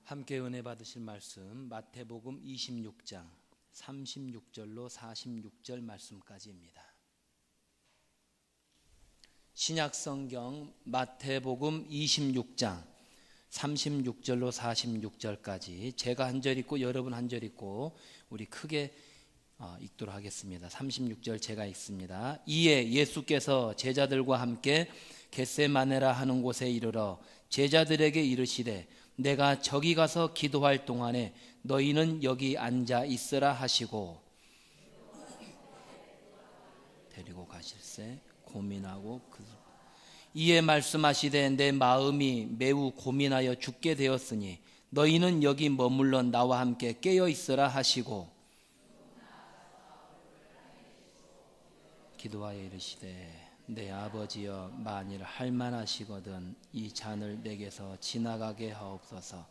함께 은혜 받으실 말씀 마태복음 26장 36절로 46절 말씀까지입니다. 신약성경 마태복음 26장 36절로 46절까지 제가 한 절 읽고 여러분 한 절 읽고 우리 크게 읽도록 하겠습니다. 36절 제가 읽습니다. 이에 예수께서 제자들과 함께 겟세마네라 하는 곳에 이르러 제자들에게 이르시되 내가 저기 가서 기도할 동안에 너희는 여기 앉아 있으라 하시고 데리고 가실새 고민하고 이에 말씀하시되 내 마음이 매우 고민하여 죽게 되었으니 너희는 여기 머물러 나와 함께 깨어 있으라 하시고 기도하여 이르시되 내 아버지여 만일 할만하시거든 이 잔을 내게서 지나가게 하옵소서.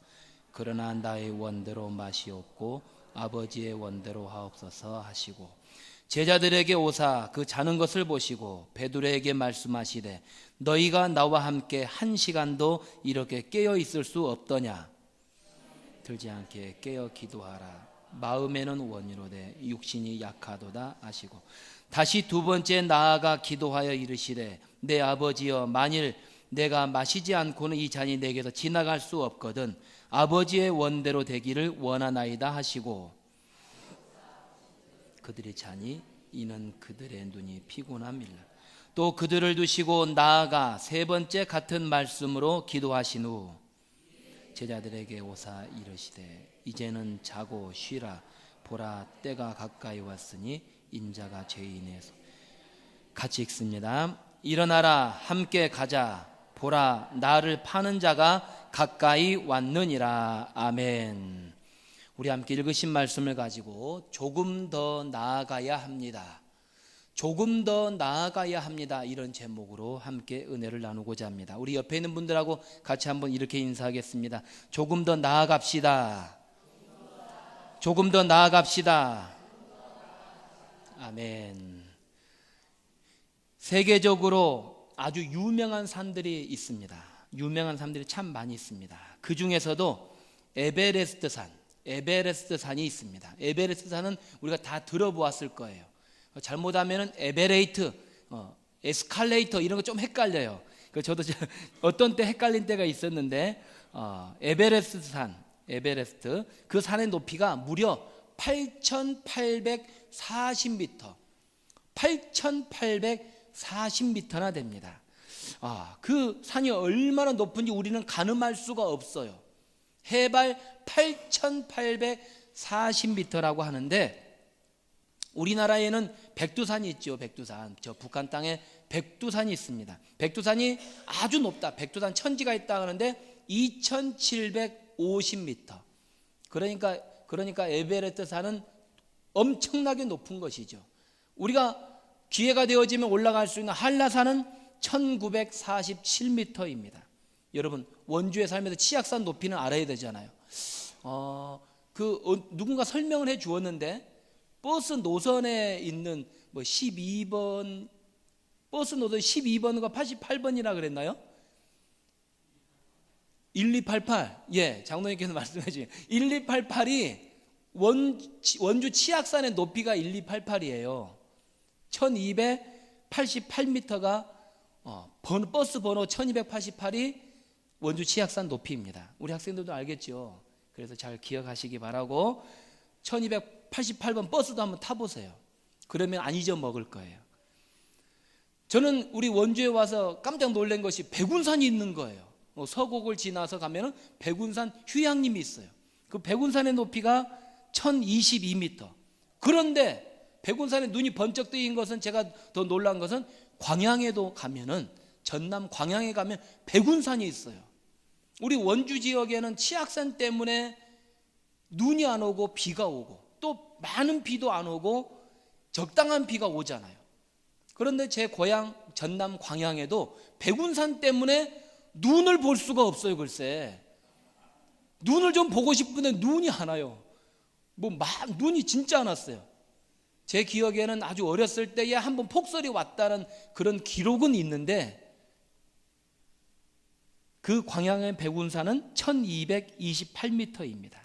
그러나 나의 원대로 마시옵고 아버지의 원대로 하옵소서 하시고 제자들에게 오사 그 자는 것을 보시고 베드로에게 말씀하시되 너희가 나와 함께 한 시간도 이렇게 깨어 있을 수 없더냐. 들지 않게 깨어 기도하라. 마음에는 원이로되 육신이 약하도다 하시고 다시 두 번째 나아가 기도하여 이르시되 내 아버지여 만일 내가 마시지 않고는 이 잔이 내게서 지나갈 수 없거든 아버지의 원대로 되기를 원하나이다 하시고 그들이 자니 이는 그들의 눈이 피곤함이라. 또 그들을 두시고 나아가 세 번째 같은 말씀으로 기도하신 후 제자들에게 오사 이르시되 이제는 자고 쉬라. 보라 때가 가까이 왔으니 인자가 죄인의 손. 같이 읽습니다. 일어나라 함께 가자. 보라 나를 파는 자가 가까이 왔느니라. 아멘. 우리 함께 읽으신 말씀을 가지고 조금 더 나아가야 합니다. 조금 더 나아가야 합니다. 이런 제목으로 함께 은혜를 나누고자 합니다. 우리 옆에 있는 분들하고 같이 한번 이렇게 인사하겠습니다. 조금 더 나아갑시다. 조금 더 나아갑시다. 아멘. 세계적으로 아주 유명한 산들이 있습니다. 유명한 산들이 참 많이 있습니다. 그 중에서도 에베레스트 산이 있습니다. 에베레스트 산은 우리가 다 들어보았을 거예요. 잘못하면 에베레이트, 에스컬레이터 이런 거 좀 헷갈려요. 저도 어떤 때 헷갈린 때가 있었는데 에베레스트 그 산의 높이가 무려 8,840m나 됩니다. 그 산이 얼마나 높은지 우리는 가늠할 수가 없어요. 해발 8,840m라고 하는데 우리나라에는 백두산이 있죠. 백두산. 저 북한 땅에 백두산이 있습니다. 백두산이 아주 높다. 백두산 천지가 있다 하는데 2,750m. 그러니까 에베레스트 산은 엄청나게 높은 것이죠. 우리가 기회가 되어지면 올라갈 수 있는 한라산은 1947m입니다. 여러분 원주에 살면서 치악산 높이는 알아야 되잖아요. 누군가 설명을 해 주었는데 버스 노선에 있는 12번 버스 노선 12번과 88번이라 그랬나요? 1288. 예, 장로님께서 말씀해 주신 1288이 원주 치악산의 높이가 1288이에요. 1288m가 버스 번호 1288이 원주 치악산 높이입니다. 우리 학생들도 알겠죠. 그래서 잘 기억하시기 바라고 1288번 버스도 한번 타보세요. 그러면 안 잊어먹을 거예요. 저는 우리 원주에 와서 깜짝 놀란 것이 백운산이 있는 거예요. 서곡을 지나서 가면 백운산 휴양림이 있어요. 그 백운산의 높이가 1022m. 그런데 백운산에 눈이 번쩍 뜨인 것은 제가 더 놀란 것은 광양에도 가면은 전남 광양에 가면 백운산이 있어요. 우리 원주 지역에는 치악산 때문에 눈이 안 오고 비가 오고 또 많은 비도 안 오고 적당한 비가 오잖아요. 그런데 제 고향 전남 광양에도 백운산 때문에 눈을 볼 수가 없어요. 글쎄 눈을 좀 보고 싶은데 눈이 안 와요. 눈이 진짜 안 왔어요. 제 기억에는 아주 어렸을 때에 한번 폭설이 왔다는 그런 기록은 있는데 그 광야의 백운산은 1228m입니다.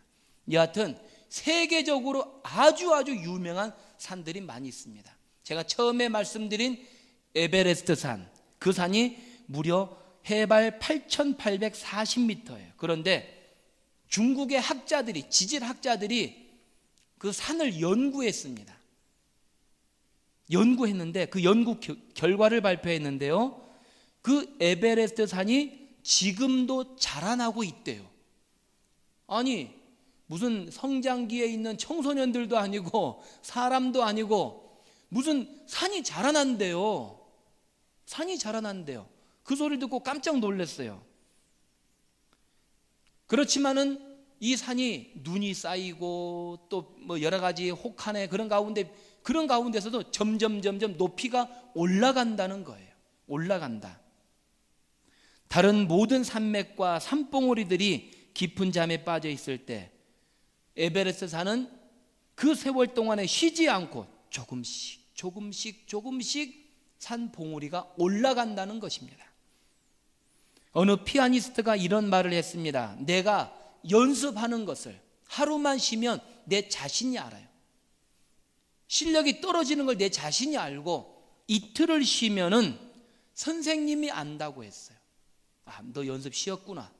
여하튼 세계적으로 아주 유명한 산들이 많이 있습니다. 제가 처음에 말씀드린 에베레스트 산, 그 산이 무려 해발 8840m예요. 그런데 중국의 학자들이, 지질학자들이 그 산을 연구했습니다. 연구했는데 그 연구 결과를 발표했는데요, 그 에베레스트 산이 지금도 자라나고 있대요. 아니, 무슨 성장기에 있는 청소년들도 아니고 사람도 아니고 무슨 산이 자라난대요. 산이 자라난대요. 그 소리를 듣고 깜짝 놀랐어요. 그렇지만은 이 산이 눈이 쌓이고 또 뭐 여러 가지 혹한의 그런 가운데서도 점점 높이가 올라간다는 거예요. 올라간다. 다른 모든 산맥과 산봉우리들이 깊은 잠에 빠져 있을 때 에베레스트 산은 그 세월 동안에 쉬지 않고 조금씩 산봉우리가 올라간다는 것입니다. 어느 피아니스트가 이런 말을 했습니다. 내가 연습하는 것을 하루만 쉬면 내 자신이 알아요. 실력이 떨어지는 걸 내 자신이 알고 이틀을 쉬면은 선생님이 안다고 했어요. 아, 너 연습 쉬었구나.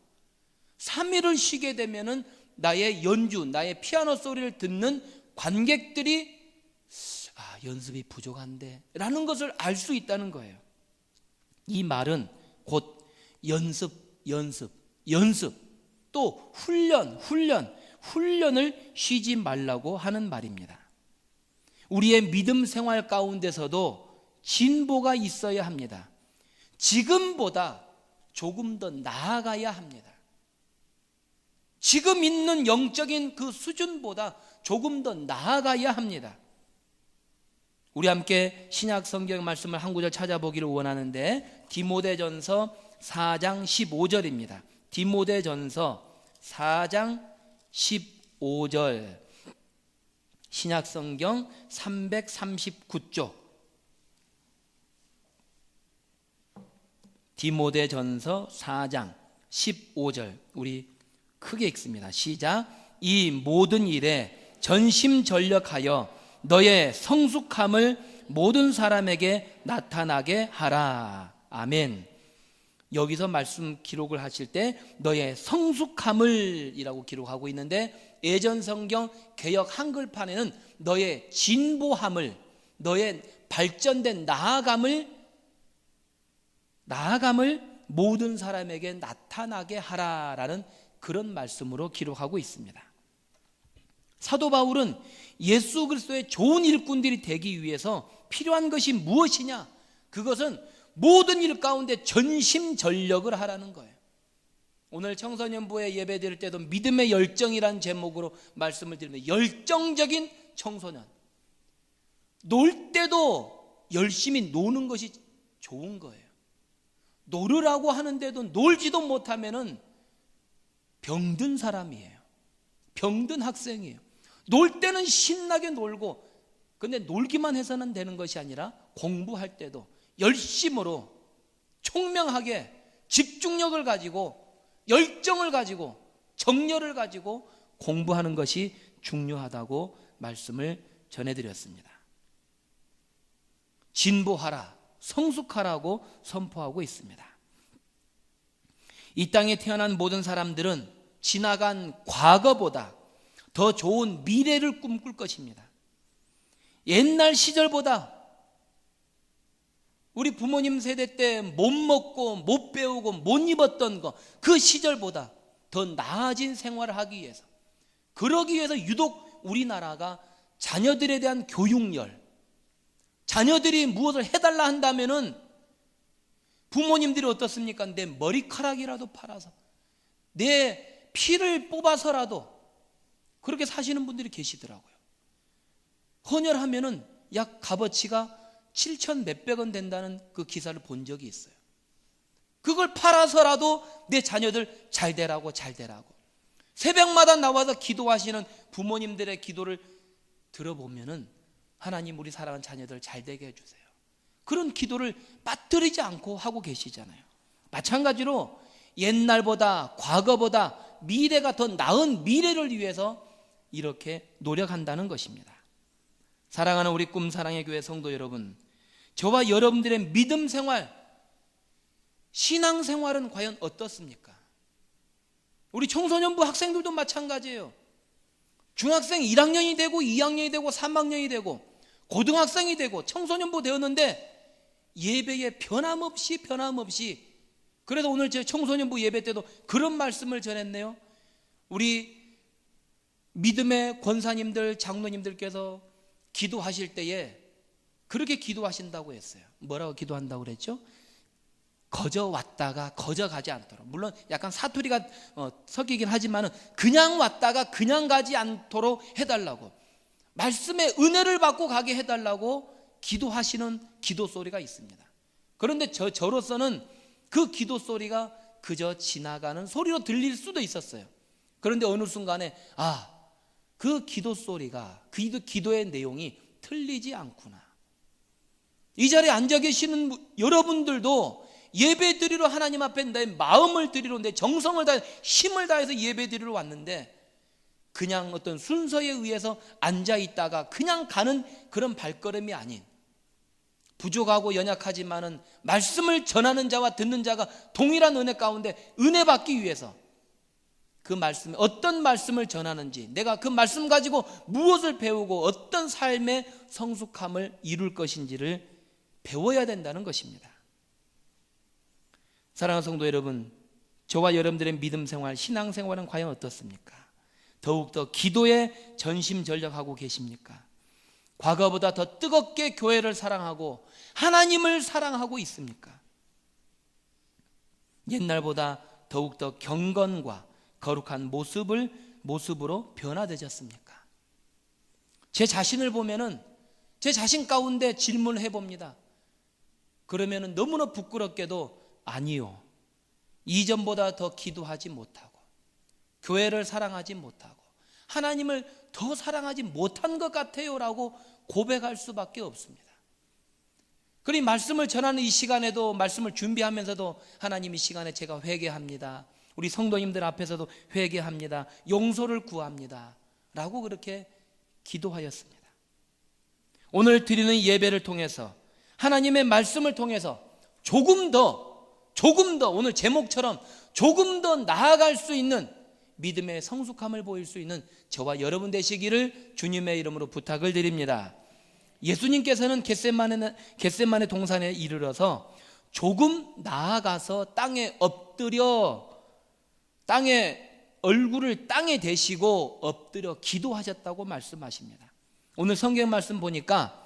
3일을 쉬게 되면은 나의 연주, 나의 피아노 소리를 듣는 관객들이 연습이 부족한데 라는 것을 알 수 있다는 거예요. 이 말은 곧 연습, 또 훈련을 쉬지 말라고 하는 말입니다. 우리의 믿음 생활 가운데서도 진보가 있어야 합니다. 지금보다 조금 더 나아가야 합니다. 지금 있는 영적인 그 수준보다 조금 더 나아가야 합니다. 우리 함께 신약 성경 말씀을 한 구절 찾아보기를 원하는데 디모데전서 4장 15절입니다. 디모데전서 4장 15절, 신약 성경 339쪽, 디모데전서 4장 15절, 우리 크게 읽습니다. 시작. 이 모든 일에 전심전력하여 너의 성숙함을 모든 사람에게 나타나게 하라. 아멘. 여기서 말씀 기록을 하실 때 너의 성숙함을 이라고 기록하고 있는데, 예전 성경 개역 한글판에는 너의 진보함을, 너의 발전된 나아감을 모든 사람에게 나타나게 하라라는 그런 말씀으로 기록하고 있습니다. 사도 바울은 예수 그리스도의 좋은 일꾼들이 되기 위해서 필요한 것이 무엇이냐? 그것은 모든 일 가운데 전심전력을 하라는 거예요. 오늘 청소년부에 예배 드릴 때도 믿음의 열정이라는 제목으로 말씀을 드리는데, 열정적인 청소년, 놀 때도 열심히 노는 것이 좋은 거예요. 놀으라고 하는데도 놀지도 못하면은 병든 사람이에요. 병든 학생이에요. 놀 때는 신나게 놀고, 근데 놀기만 해서는 되는 것이 아니라 공부할 때도 열심으로 총명하게 집중력을 가지고 열정을 가지고 정열을 가지고 공부하는 것이 중요하다고 말씀을 전해드렸습니다. 진보하라, 성숙하라고 선포하고 있습니다. 이 땅에 태어난 모든 사람들은 지나간 과거보다 더 좋은 미래를 꿈꿀 것입니다. 옛날 시절보다, 우리 부모님 세대 때 못 먹고 못 배우고 못 입었던 거, 그 시절보다 더 나아진 생활을 하기 위해서, 그러기 위해서 유독 우리나라가 자녀들에 대한 교육열, 자녀들이 무엇을 해달라 한다면은 부모님들이 어떻습니까? 내 머리카락이라도 팔아서, 내 피를 뽑아서라도 그렇게 사시는 분들이 계시더라고요. 헌혈하면은 약 값어치가 7천 몇백 원 된다는 그 기사를 본 적이 있어요. 그걸 팔아서라도 내 자녀들 잘 되라고. 새벽마다 나와서 기도하시는 부모님들의 기도를 들어보면은, 하나님 우리 사랑하는 자녀들 잘 되게 해주세요, 그런 기도를 빠뜨리지 않고 하고 계시잖아요. 마찬가지로 옛날보다, 과거보다 미래가 더 나은 미래를 위해서 이렇게 노력한다는 것입니다. 사랑하는 우리 꿈사랑의 교회 성도 여러분, 저와 여러분들의 믿음 생활, 신앙 생활은 과연 어떻습니까? 우리 청소년부 학생들도 마찬가지예요. 중학생 1학년이 되고 2학년이 되고 3학년이 되고 고등학생이 되고 청소년부 되었는데 예배에 변함없이 그래서 오늘 제 청소년부 예배 때도 그런 말씀을 전했네요. 우리 믿음의 권사님들, 장로님들께서 기도하실 때에 그렇게 기도하신다고 했어요. 뭐라고 기도한다고 그랬죠? 거저 왔다가 거저 가지 않도록. 물론 약간 사투리가 섞이긴 하지만 그냥 왔다가 그냥 가지 않도록 해달라고, 말씀의 은혜를 받고 가게 해달라고 기도하시는 기도 소리가 있습니다. 그런데 저로서는 그 기도 소리가 그저 지나가는 소리로 들릴 수도 있었어요. 그런데 어느 순간에 그 기도 소리가, 그 기도의 내용이 틀리지 않구나. 이 자리에 앉아 계시는 여러분들도 예배 드리러 하나님 앞에 내 마음을 드리러, 내 정성을 다해 힘을 다해서 예배 드리러 왔는데 그냥 어떤 순서에 의해서 앉아 있다가 그냥 가는 그런 발걸음이 아닌, 부족하고 연약하지만은 말씀을 전하는 자와 듣는 자가 동일한 은혜 가운데 은혜 받기 위해서 그 말씀에 어떤 말씀을 전하는지, 내가 그 말씀 가지고 무엇을 배우고 어떤 삶의 성숙함을 이룰 것인지를 배워야 된다는 것입니다. 사랑하는 성도 여러분, 저와 여러분들의 믿음 생활, 신앙 생활은 과연 어떻습니까? 더욱더 기도에 전심전력하고 계십니까? 과거보다 더 뜨겁게 교회를 사랑하고 하나님을 사랑하고 있습니까? 옛날보다 더욱더 경건과 거룩한 모습으로 변화되셨습니까? 제 자신을 보면은 제 자신 가운데 질문을 해봅니다. 그러면은 너무나 부끄럽게도 아니요, 이전보다 더 기도하지 못하고 교회를 사랑하지 못하고 하나님을 더 사랑하지 못한 것 같아요 라고 고백할 수밖에 없습니다. 그리 말씀을 전하는 이 시간에도, 말씀을 준비하면서도 하나님, 이 시간에 제가 회개합니다, 우리 성도님들 앞에서도 회개합니다, 용서를 구합니다 라고 그렇게 기도하였습니다. 오늘 드리는 예배를 통해서, 하나님의 말씀을 통해서 조금 더 오늘 제목처럼 조금 더 나아갈 수 있는 믿음의 성숙함을 보일 수 있는 저와 여러분 되시기를 주님의 이름으로 부탁을 드립니다. 예수님께서는 겟세마네 동산에 이르러서 조금 나아가서 땅에 엎드려, 얼굴을 땅에 대시고 엎드려 기도하셨다고 말씀하십니다. 오늘 성경 말씀 보니까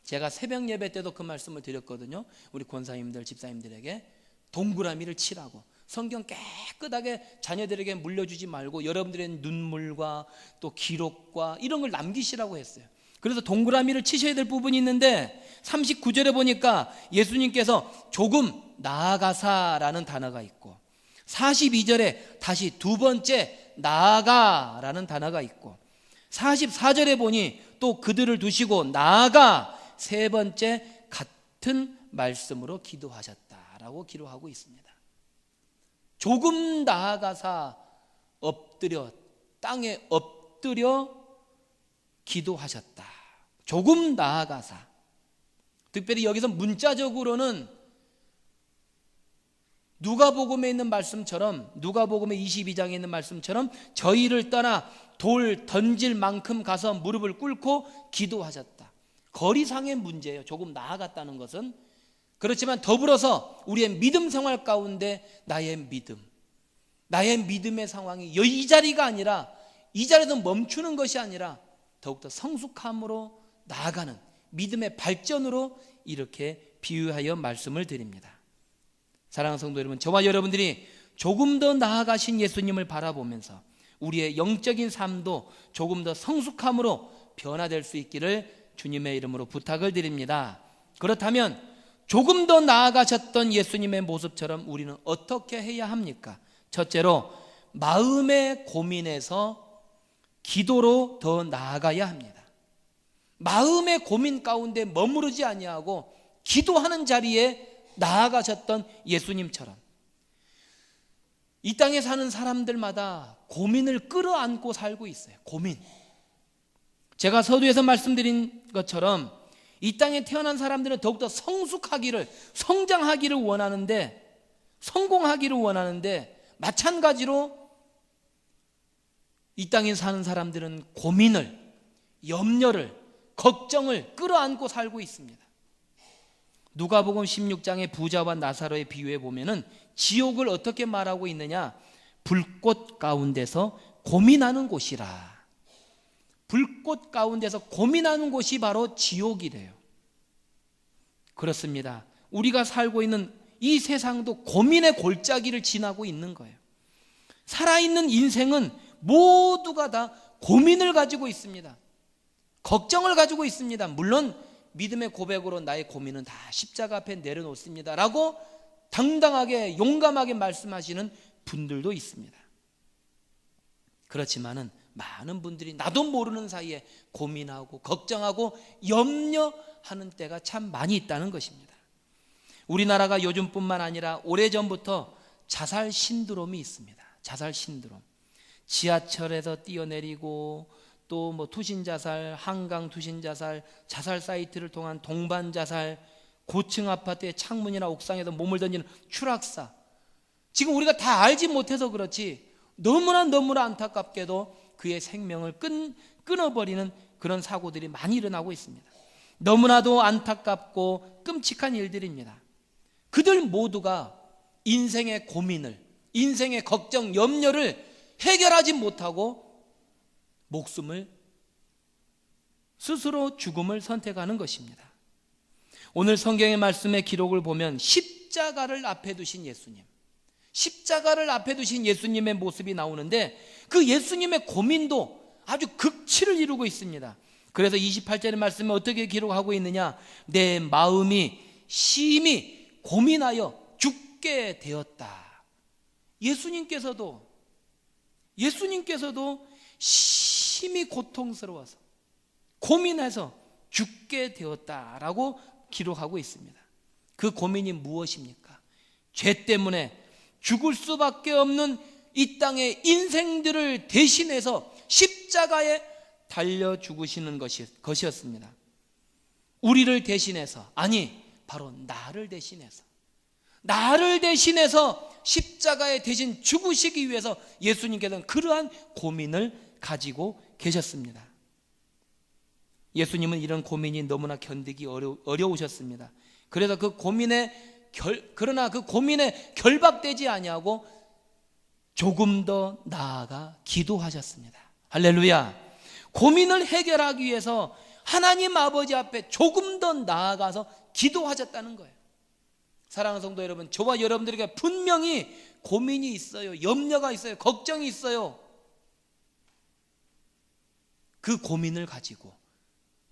제가 새벽 예배 때도 그 말씀을 드렸거든요. 우리 권사님들, 집사님들에게 동그라미를 치라고, 성경 깨끗하게 자녀들에게 물려주지 말고 여러분들의 눈물과 또 기록과 이런 걸 남기시라고 했어요. 그래서 동그라미를 치셔야 될 부분이 있는데 39절에 보니까 예수님께서 조금 나아가사라는 단어가 있고 42절에 다시 두 번째 나아가라는 단어가 있고 44절에 보니 또 그들을 두시고 나아가 세 번째 같은 말씀으로 기도하셨다라고 기록하고 있습니다. 조금 나아가사 엎드려, 땅에 엎드려 기도하셨다. 조금 나아가사. 특별히 여기서 문자적으로는 누가복음에 있는 말씀처럼, 누가복음의 22장에 있는 말씀처럼 저희를 떠나 돌 던질 만큼 가서 무릎을 꿇고 기도하셨다. 거리상의 문제예요. 조금 나아갔다는 것은. 그렇지만 더불어서 우리의 믿음 생활 가운데 나의 믿음의 상황이 이 자리가 아니라, 이 자리에서 멈추는 것이 아니라 더욱더 성숙함으로 나아가는 믿음의 발전으로 이렇게 비유하여 말씀을 드립니다. 사랑하는 성도 여러분, 저와 여러분들이 조금 더 나아가신 예수님을 바라보면서 우리의 영적인 삶도 조금 더 성숙함으로 변화될 수 있기를 주님의 이름으로 부탁을 드립니다. 그렇다면 조금 더 나아가셨던 예수님의 모습처럼 우리는 어떻게 해야 합니까? 첫째로 마음의 고민에서 기도로 더 나아가야 합니다. 마음의 고민 가운데 머무르지 아니하고 기도하는 자리에 나아가셨던 예수님처럼 이 땅에 사는 사람들마다 고민을 끌어안고 살고 있어요. 고민. 제가 서두에서 말씀드린 것처럼 이 땅에 태어난 사람들은 더욱더 성숙하기를, 성장하기를 원하는데, 성공하기를 원하는데, 마찬가지로 이 땅에 사는 사람들은 고민을, 염려를, 걱정을 끌어안고 살고 있습니다. 누가복음 16장의 부자와 나사로의 비유에 보면은 지옥을 어떻게 말하고 있느냐? 불꽃 가운데서 고민하는 곳이라. 불꽃 가운데서 고민하는 곳이 바로 지옥이래요. 그렇습니다. 우리가 살고 있는 이 세상도 고민의 골짜기를 지나고 있는 거예요. 살아있는 인생은 모두가 다 고민을 가지고 있습니다. 걱정을 가지고 있습니다. 물론 믿음의 고백으로 나의 고민은 다 십자가 앞에 내려놓습니다 라고 당당하게 용감하게 말씀하시는 분들도 있습니다. 그렇지만은 많은 분들이 나도 모르는 사이에 고민하고 걱정하고 염려하는 때가 참 많이 있다는 것입니다. 우리나라가 요즘뿐만 아니라 오래전부터 자살 신드롬이 있습니다. 자살 신드롬. 지하철에서 뛰어내리고 또 뭐 투신자살, 한강 투신자살, 자살 사이트를 통한 동반자살, 고층 아파트의 창문이나 옥상에서 몸을 던지는 추락사. 지금 우리가 다 알지 못해서 그렇지 너무나 안타깝게도 그의 생명을 끊어버리는 그런 사고들이 많이 일어나고 있습니다. 너무나도 안타깝고 끔찍한 일들입니다. 그들 모두가 인생의 고민을, 인생의 걱정, 염려를 해결하지 못하고 목숨을, 스스로 죽음을 선택하는 것입니다. 오늘 성경의 말씀의 기록을 보면 십자가를 앞에 두신 예수님, 십자가를 앞에 두신 예수님의 모습이 나오는데 그 예수님의 고민도 아주 극치를 이루고 있습니다. 그래서 28절의 말씀에 어떻게 기록하고 있느냐? 내 마음이 심히 고민하여 죽게 되었다. 예수님께서도 심히 고통스러워서 고민해서 죽게 되었다라고 기록하고 있습니다. 그 고민이 무엇입니까? 죄 때문에 죽을 수밖에 없는 이 땅의 인생들을 대신해서 십자가에 달려 죽으시는 것이었습니다. 우리를 대신해서, 아니 바로 나를 대신해서 십자가에 대신 죽으시기 위해서 예수님께서는 그러한 고민을 가지고 계셨습니다. 예수님은 이런 고민이 너무나 견디기 어려우셨습니다. 그래서 그러나 그 고민에 결박되지 아니하고 조금 더 나아가 기도하셨습니다. 할렐루야. 고민을 해결하기 위해서 하나님 아버지 앞에 조금 더 나아가서 기도하셨다는 거예요. 사랑하는 성도 여러분, 저와 여러분들에게 분명히 고민이 있어요. 염려가 있어요. 걱정이 있어요. 그 고민을 가지고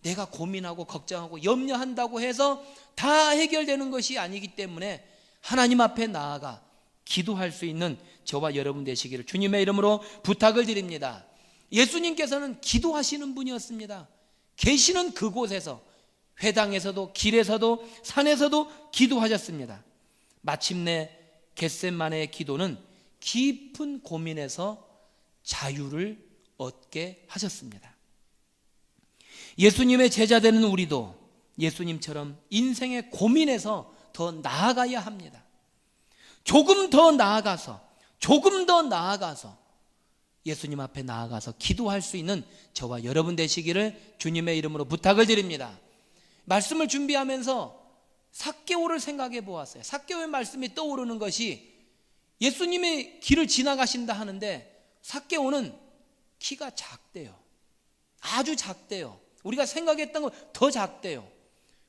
내가 고민하고 걱정하고 염려한다고 해서 다 해결되는 것이 아니기 때문에 하나님 앞에 나아가 기도할 수 있는 저와 여러분 되시기를 주님의 이름으로 부탁을 드립니다. 예수님께서는 기도하시는 분이었습니다. 계시는 그곳에서, 회당에서도 길에서도 산에서도 기도하셨습니다. 마침내 겟세마네의 기도는 깊은 고민에서 자유를 얻게 하셨습니다. 예수님의 제자 되는 우리도 예수님처럼 인생의 고민에서 더 나아가야 합니다. 조금 더 나아가서 예수님 앞에 나아가서 기도할 수 있는 저와 여러분 되시기를 주님의 이름으로 부탁을 드립니다. 말씀을 준비하면서 삭개오를 생각해 보았어요. 삭개오의 말씀이 떠오르는 것이 예수님의 길을 지나가신다 하는데 삭개오는 키가 작대요. 아주 작대요. 우리가 생각했던 것 더 작대요.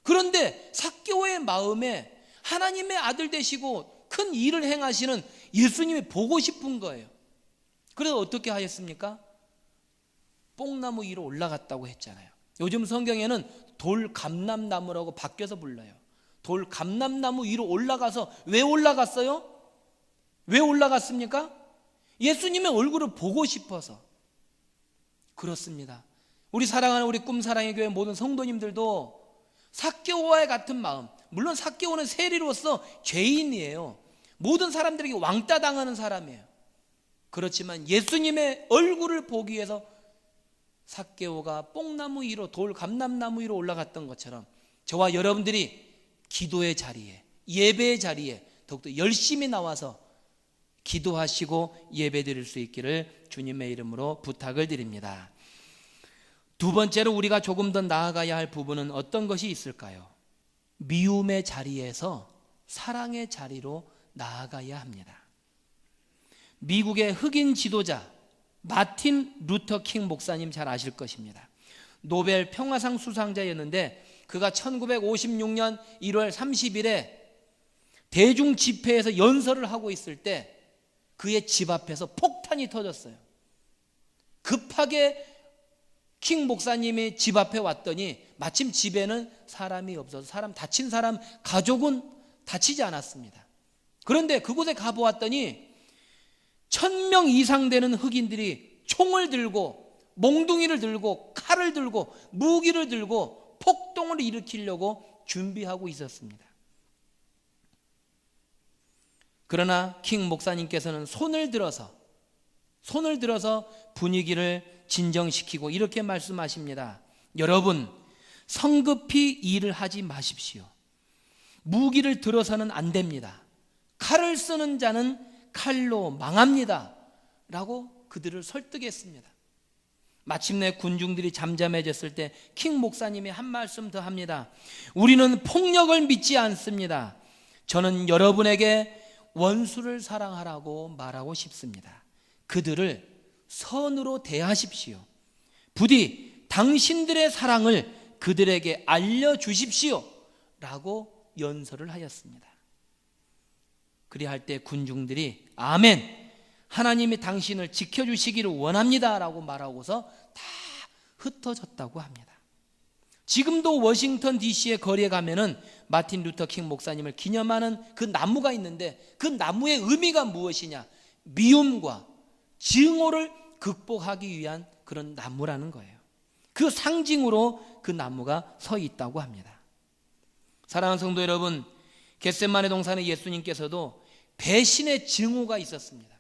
그런데 삭개오의 마음에 하나님의 아들 되시고 큰 일을 행하시는 예수님이 보고 싶은 거예요. 그래서 어떻게 하였습니까? 뽕나무 위로 올라갔다고 했잖아요. 요즘 성경에는 돌감람나무라고 바뀌어서 불러요. 돌감람나무 위로 올라가서 왜 올라갔어요? 왜 올라갔습니까? 예수님의 얼굴을 보고 싶어서. 그렇습니다. 우리 사랑하는 우리 꿈사랑의 교회 모든 성도님들도 삭개오와 같은 마음, 물론 삭개오는 세리로서 죄인이에요. 모든 사람들에게 왕따 당하는 사람이에요. 그렇지만 예수님의 얼굴을 보기 위해서 삭개오가 뽕나무 위로, 돌 감람나무 위로 올라갔던 것처럼 저와 여러분들이 기도의 자리에, 예배의 자리에 더욱더 열심히 나와서 기도하시고 예배드릴 수 있기를 주님의 이름으로 부탁을 드립니다. 두 번째로 우리가 조금 더 나아가야 할 부분은 어떤 것이 있을까요? 미움의 자리에서 사랑의 자리로 나아가야 합니다. 미국의 흑인 지도자 마틴 루터 킹 목사님 잘 아실 것입니다. 노벨 평화상 수상자였는데 그가 1956년 1월 30일에 대중 집회에서 연설을 하고 있을 때 그의 집 앞에서 폭탄이 터졌어요. 급하게 킹 목사님이 집 앞에 왔더니 마침 집에는 사람이 없어서 다친 사람 가족은 다치지 않았습니다. 그런데 그곳에 가보았더니 1000명 이상 되는 흑인들이 총을 들고 몽둥이를 들고 칼을 들고 무기를 들고 폭동을 일으키려고 준비하고 있었습니다. 그러나 킹 목사님께서는 손을 들어서 분위기를 진정시키고 이렇게 말씀하십니다. 여러분, 성급히 일을 하지 마십시오. 무기를 들어서는 안 됩니다. 칼을 쓰는 자는 칼로 망합니다 라고 그들을 설득했습니다. 마침내 군중들이 잠잠해졌을 때 킹 목사님이 한 말씀 더 합니다. 우리는 폭력을 믿지 않습니다. 저는 여러분에게 원수를 사랑하라고 말하고 싶습니다. 그들을 선으로 대하십시오. 부디 당신들의 사랑을 그들에게 알려주십시오 라고 연설을 하였습니다. 그리할 때 군중들이 아멘, 하나님이 당신을 지켜주시기를 원합니다 라고 말하고서 다 흩어졌다고 합니다. 지금도 워싱턴 DC의 거리에 가면은 마틴 루터 킹 목사님을 기념하는 그 나무가 있는데 그 나무의 의미가 무엇이냐? 미움과 증오를 극복하기 위한 그런 나무라는 거예요. 그 상징으로 그 나무가 서 있다고 합니다. 사랑하는 성도 여러분, 겟세마네 동산에 예수님께서도 배신의 증오가 있었습니다.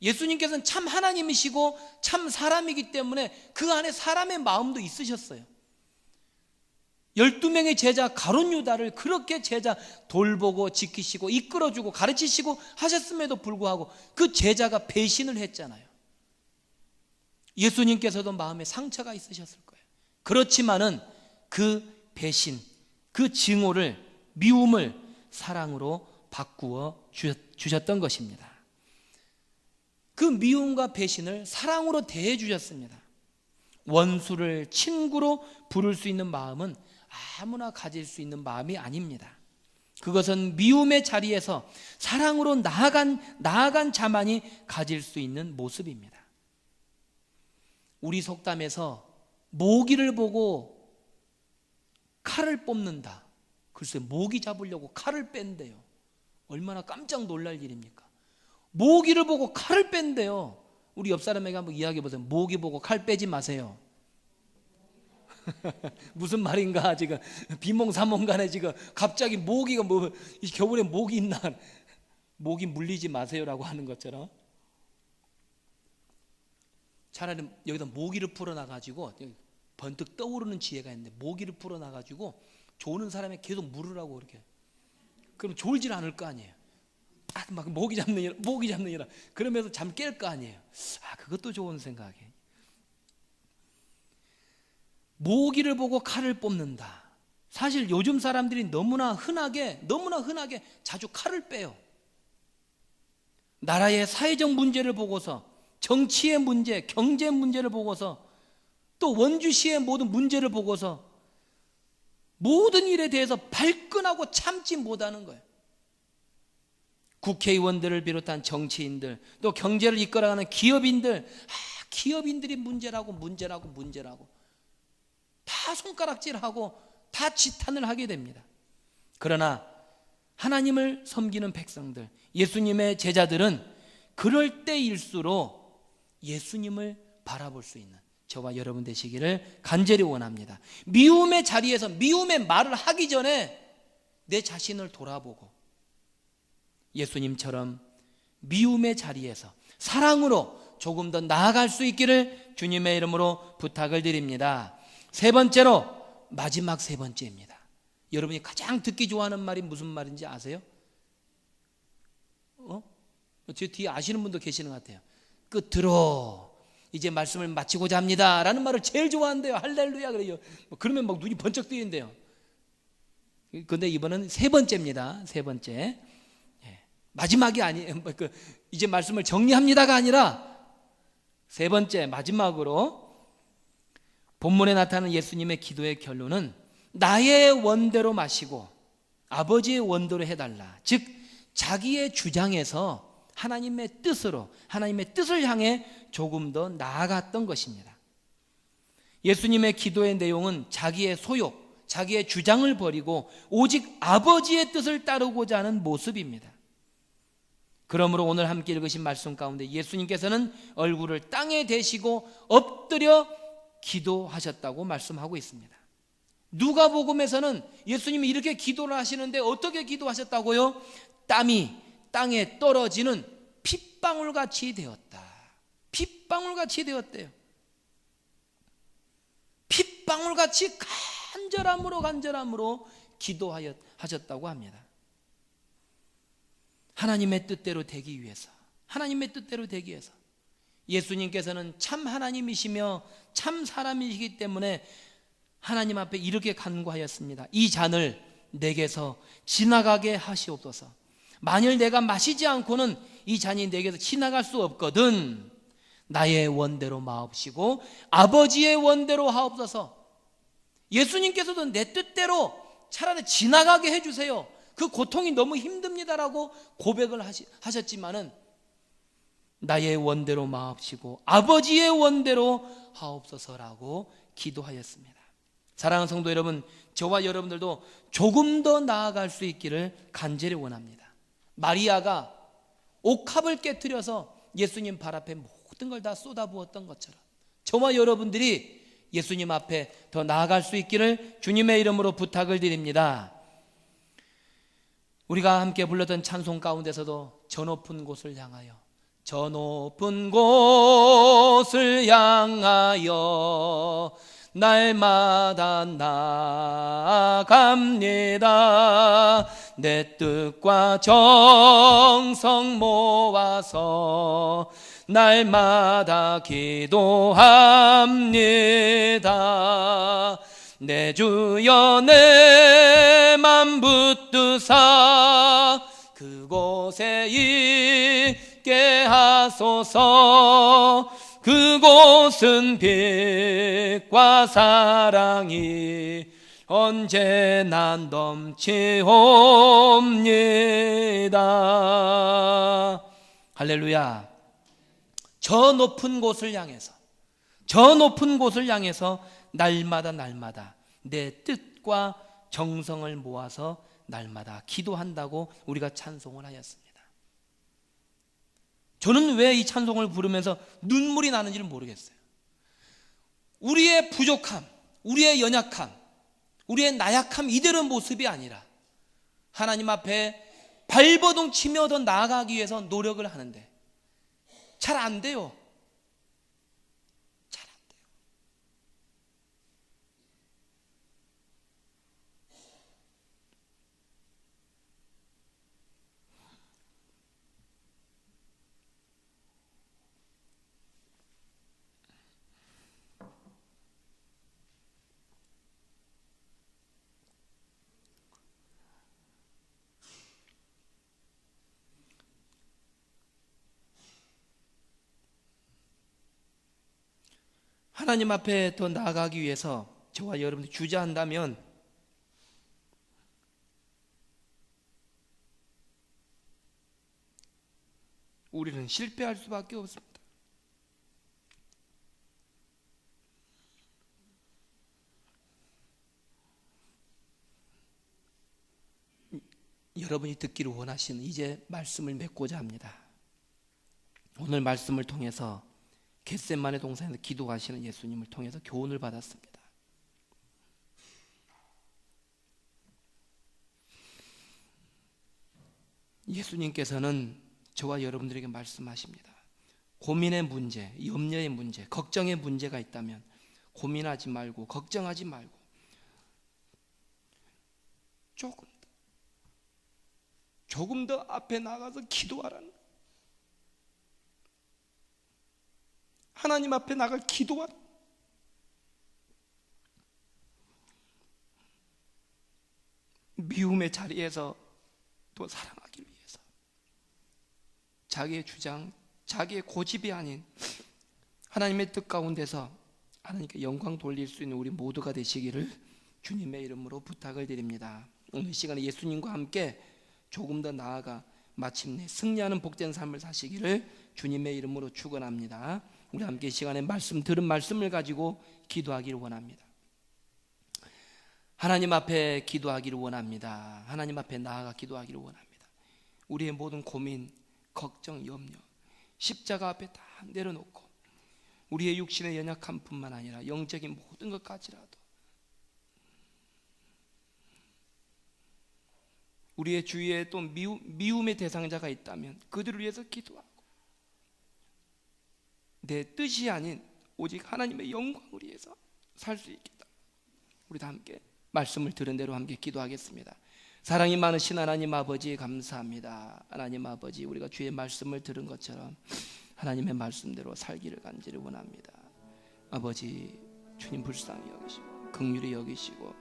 예수님께서는 참 하나님이시고 참 사람이기 때문에 그 안에 사람의 마음도 있으셨어요. 12명의 제자 가룟 유다를 그렇게 제자 돌보고 지키시고 이끌어주고 가르치시고 하셨음에도 불구하고 그 제자가 배신을 했잖아요. 예수님께서도 마음에 상처가 있으셨을 거예요. 그렇지만은 그 배신, 그 증오를, 미움을 사랑으로 바꾸어 주셨던 것입니다. 그 미움과 배신을 사랑으로 대해 주셨습니다. 원수를 친구로 부를 수 있는 마음은 아무나 가질 수 있는 마음이 아닙니다. 그것은 미움의 자리에서 사랑으로 나아간 자만이 가질 수 있는 모습입니다. 우리 속담에서 모기를 보고 칼을 뽑는다. 글쎄, 모기 잡으려고 칼을 뺀대요. 얼마나 깜짝 놀랄 일입니까? 모기를 보고 칼을 뺀대요. 우리 옆 사람에게 한번 이야기해 보세요. 모기 보고 칼 빼지 마세요. 무슨 말인가 지금 비몽사몽간에 지금 갑자기 모기가 겨울에 모기 있나, 모기 물리지 마세요라고 하는 것처럼 차라리 여기다 모기를 풀어놔가지고 번뜩 떠오르는 지혜가 있는데 모기를 풀어놔가지고 조는 사람에 계속 물으라고 그렇게. 그럼 졸질 않을 거 아니에요. 막 모기 잡는 일 그러면서 잠 깰 거 아니에요. 그것도 좋은 생각이에요. 모기를 보고 칼을 뽑는다. 사실 요즘 사람들이 너무나 흔하게 자주 칼을 빼요. 나라의 사회적 문제를 보고서, 정치의 문제, 경제 문제를 보고서, 또 원주시의 모든 문제를 보고서 모든 일에 대해서 발끈하고 참지 못하는 거예요. 국회의원들을 비롯한 정치인들, 또 경제를 이끌어가는 기업인들, 기업인들이 문제라고 다 손가락질하고 다 지탄을 하게 됩니다. 그러나 하나님을 섬기는 백성들, 예수님의 제자들은 그럴 때일수록 예수님을 바라볼 수 있는 저와 여러분 되시기를 간절히 원합니다. 미움의 자리에서 미움의 말을 하기 전에 내 자신을 돌아보고 예수님처럼 미움의 자리에서 사랑으로 조금 더 나아갈 수 있기를 주님의 이름으로 부탁을 드립니다. 세 번째로, 마지막 세 번째입니다. 여러분이 가장 듣기 좋아하는 말이 무슨 말인지 아세요? 제 뒤에 아시는 분도 계시는 것 같아요. 끝으로 이제 말씀을 마치고자 합니다 라는 말을 제일 좋아한대요. 할렐루야 그래요. 그러면 막 눈이 번쩍 뜨인대요. 근데 이번은 세 번째입니다. 세 번째. 마지막이 아니에요. 이제 말씀을 정리합니다가 아니라 세 번째, 마지막으로 본문에 나타나는 예수님의 기도의 결론은 나의 원대로 마시고 아버지의 원대로 해달라. 즉 자기의 주장에서 하나님의 뜻으로, 하나님의 뜻을 향해 조금 더 나아갔던 것입니다. 예수님의 기도의 내용은 자기의 소욕, 자기의 주장을 버리고 오직 아버지의 뜻을 따르고자 하는 모습입니다. 그러므로 오늘 함께 읽으신 말씀 가운데 예수님께서는 얼굴을 땅에 대시고 엎드려 기도하셨다고 말씀하고 있습니다. 누가복음에서는 예수님이 이렇게 기도를 하시는데 어떻게 기도하셨다고요? 땀이 땅에 떨어지는 핏방울같이 되었다. 핏방울같이 되었대요. 핏방울같이 간절함으로 기도하셨다고 합니다. 하나님의 뜻대로 되기 위해서, 하나님의 뜻대로 되기 위해서. 예수님께서는 참 하나님이시며 참 사람이시기 때문에 하나님 앞에 이렇게 간구하였습니다. 이 잔을 내게서 지나가게 하시옵소서. 만일 내가 마시지 않고는 이 잔이 내게서 지나갈 수 없거든 나의 원대로 마옵시고 아버지의 원대로 하옵소서. 예수님께서도 내 뜻대로 차라리 지나가게 해주세요. 그 고통이 너무 힘듭니다라고 고백을 하셨지만은 나의 원대로 마옵시고 아버지의 원대로 하옵소서라고 기도하였습니다. 사랑하는 성도 여러분, 저와 여러분들도 조금 더 나아갈 수 있기를 간절히 원합니다. 마리아가 옥합을 깨트려서 예수님 발 앞에 모든 걸 다 쏟아부었던 것처럼 저와 여러분들이 예수님 앞에 더 나아갈 수 있기를 주님의 이름으로 부탁을 드립니다. 우리가 함께 불렀던 찬송 가운데서도 저 높은 곳을 향하여, 저 높은 곳을 향하여 날마다 나아갑니다. 내 뜻과 정성 모아서 날마다 기도합니다. 내 주여 내 맘 붙드사 그곳에 있게 하소서. 그곳은 빛과 사랑이 언제나 넘치옵니다. 할렐루야. 저 높은 곳을 향해서, 저 높은 곳을 향해서 날마다 내 뜻과 정성을 모아서 날마다 기도한다고 우리가 찬송을 하였습니다. 저는 왜 이 찬송을 부르면서 눈물이 나는지를 모르겠어요. 우리의 부족함, 우리의 연약함, 우리의 나약함 이대로 모습이 아니라 하나님 앞에 발버둥 치며 더 나아가기 위해서 노력을 하는데 잘 안 돼요. 잘 안 돼요. 하나님 앞에 더 나아가기 위해서 저와 여러분들 주저한다면 우리는 실패할 수밖에 없습니다. 여러분이 듣기를 원하시는 이제 말씀을 맺고자 합니다. 오늘 말씀을 통해서 겟세마네 동산에서 기도하시는 예수님을 통해서 교훈을 받았습니다. 예수님께서는 저와 여러분들에게 말씀하십니다. 고민의 문제, 염려의 문제, 걱정의 문제가 있다면 고민하지 말고 걱정하지 말고 조금 더 앞에 나가서 기도하라는 거예요. 하나님 앞에 나가 기도하라. 미움의 자리에서 또 사랑하기 위해서 자기의 주장, 자기의 고집이 아닌 하나님의 뜻 가운데서 하나님께 영광 돌릴 수 있는 우리 모두가 되시기를 주님의 이름으로 부탁을 드립니다. 오늘 시간에 예수님과 함께 조금 더 나아가 마침내 승리하는 복된 삶을 사시기를 주님의 이름으로 축원합니다. 우리 함께 이 시간에 들은 말씀을 가지고 기도하기를 원합니다. 하나님 앞에 기도하기를 원합니다. 하나님 앞에 나아가 기도하기를 원합니다. 우리의 모든 고민, 걱정, 염려 십자가 앞에 다 내려놓고 우리의 육신의 연약함뿐만 아니라 영적인 모든 것까지라도 우리의 주위에 또 미움의 대상자가 있다면 그들을 위해서 기도하고 내 뜻이 아닌 오직 하나님의 영광을 위해서 살 수 있겠다. 우리 다 함께 말씀을 들은 대로 함께 기도하겠습니다. 사랑이 많으신 하나님 아버지 감사합니다. 하나님 아버지, 우리가 주의 말씀을 들은 것처럼 하나님의 말씀대로 살기를 간절히 원합니다. 아버지, 주님 불쌍히 여기시고 긍휼히 여기시고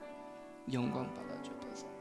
영광 받아 주옵소서.